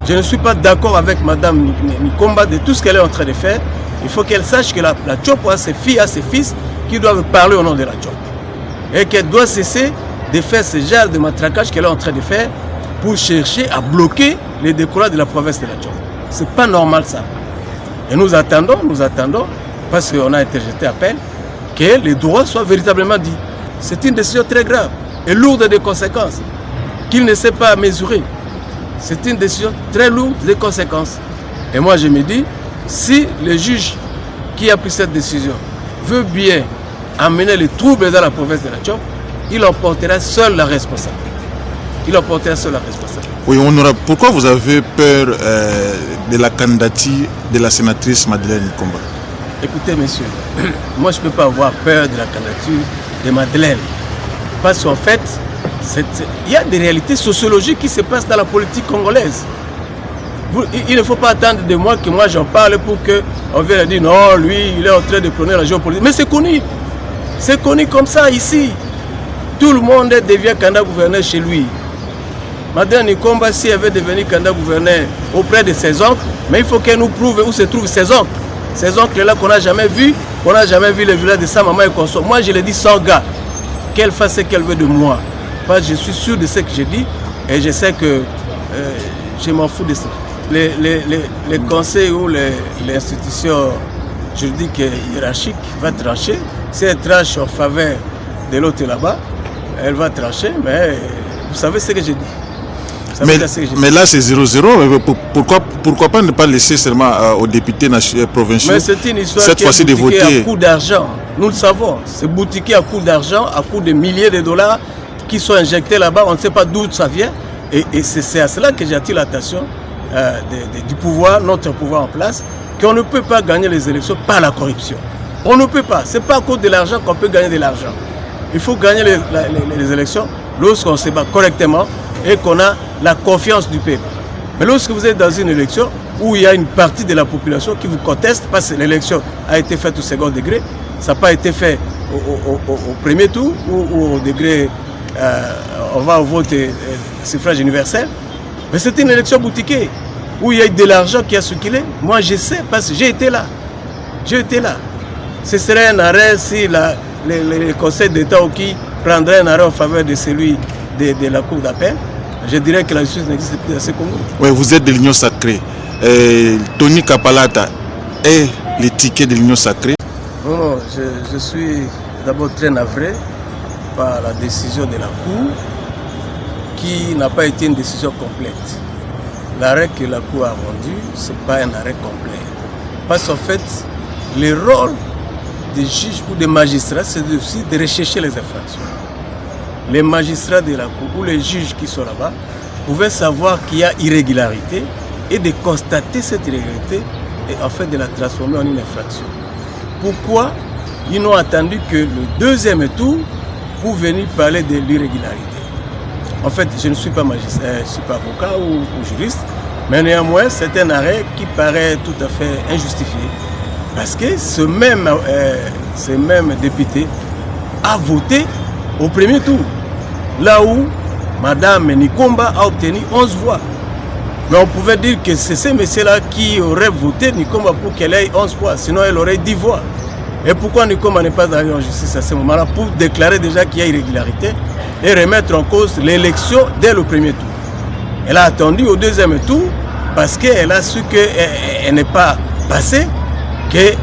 Je ne suis pas d'accord avec Madame Nikomba de tout ce qu'elle est en train de faire. Il faut qu'elle sache que la Tchop a ses filles, a ses fils qui doivent parler au nom de la Tchop. Et qu'elle doit cesser de faire ce genre de matraquage qu'elle est en train de faire pour chercher à bloquer les décollades de la province de la Tchop. C'est pas normal ça. Et nous attendons, parce qu'on a interjeté appel, que les droits soient véritablement dits. C'est une décision très grave et lourde de conséquences, qu'il ne sait pas mesurer. C'est une décision très lourde de conséquences. Et moi je me dis, si le juge qui a pris cette décision veut bien amener les troubles dans la province de la Tchop, il en portera seul la responsabilité. Oui, honorable, pourquoi vous avez peur de la candidature de la sénatrice Madeleine Nikomba? Écoutez, messieurs, moi je ne peux pas avoir peur de la candidature de Madeleine. Parce qu'en fait, il y a des réalités sociologiques qui se passent dans la politique congolaise. Il ne faut pas attendre de moi que moi j'en parle pour qu'on vienne dire non, lui, il est en train de prôner la géopolitique. Mais c'est connu. C'est connu comme ça ici. Tout le monde devient candidat gouverneur chez lui. Madame Nikomba, si elle veut devenir candidat gouverneur auprès de ses oncles, mais il faut qu'elle nous prouve où se trouvent ses oncles. Ces oncles-là qu'on n'a jamais vus, le village de sa maman et consort. Moi, je l'ai dit sans gars. Qu'elle fasse ce qu'elle veut de moi. Parce que je suis sûr de ce que j'ai dit et je sais que je m'en fous de ça. Les conseils ou les institutions juridiques et hiérarchiques vont trancher. Si elle tranche en faveur de l'autre là-bas, elle va trancher, mais vous savez ce que j'ai dit. Mais là c'est 0-0, pourquoi pas ne pas laisser seulement aux députés provinciaux mais c'est une histoire cette fois-ci de voter à coup d'argent. Nous le savons, c'est boutiqué à coup d'argent, à coup de milliers de dollars qui sont injectés là-bas, on ne sait pas d'où ça vient. Et c'est à cela que j'attire l'attention du pouvoir, notre pouvoir en place, qu'on ne peut pas gagner les élections par la corruption. On ne peut pas, ce n'est pas à cause de l'argent qu'on peut gagner de l'argent. Il faut gagner les élections lorsqu'on se bat correctement et qu'on a la confiance du peuple. Mais lorsque vous êtes dans une élection où il y a une partie de la population qui vous conteste parce que l'élection a été faite au second degré, ça n'a pas été fait au premier tour ou au degré, on va au vote suffrage universel, mais c'est une élection boutiquée où il y a eu de l'argent qui a circulé. Moi je sais parce que j'ai été là. Ce serait un arrêt si le Conseil d'État qui prendrait un arrêt en faveur de celui de la Cour d'appel. Je dirais que la justice n'existe plus dans ce Congo. Oui, vous êtes de l'Union sacrée. Tony Kapalata est le ticket de l'Union sacrée. Non, je suis d'abord très navré par la décision de la Cour qui n'a pas été une décision complète. L'arrêt que la Cour a rendu, ce n'est pas un arrêt complet. Parce qu'en fait, le rôle des juges ou des magistrats, c'est aussi de rechercher les infractions. Les magistrats de la Cour ou les juges qui sont là-bas pouvaient savoir qu'il y a irrégularité et de constater cette irrégularité et en fait de la transformer en une infraction. Pourquoi ils n'ont attendu que le deuxième tour pour venir parler de l'irrégularité? En fait, je ne suis pas magistrat, je ne suis pas avocat ou juriste, mais néanmoins, c'est un arrêt qui paraît tout à fait injustifié. Parce que ce même député a voté au premier tour, là où Madame Nikomba a obtenu 11 voix. Mais on pouvait dire que c'est ce monsieur-là qui aurait voté Nikomba pour qu'elle ait 11 voix, sinon elle aurait 10 voix. Et pourquoi Nikomba n'est pas allé en justice à ce moment-là? Pour déclarer déjà qu'il y a irrégularité et remettre en cause l'élection dès le premier tour. Elle a attendu au deuxième tour parce qu'elle a su qu'elle n'est pas passée, qu'elle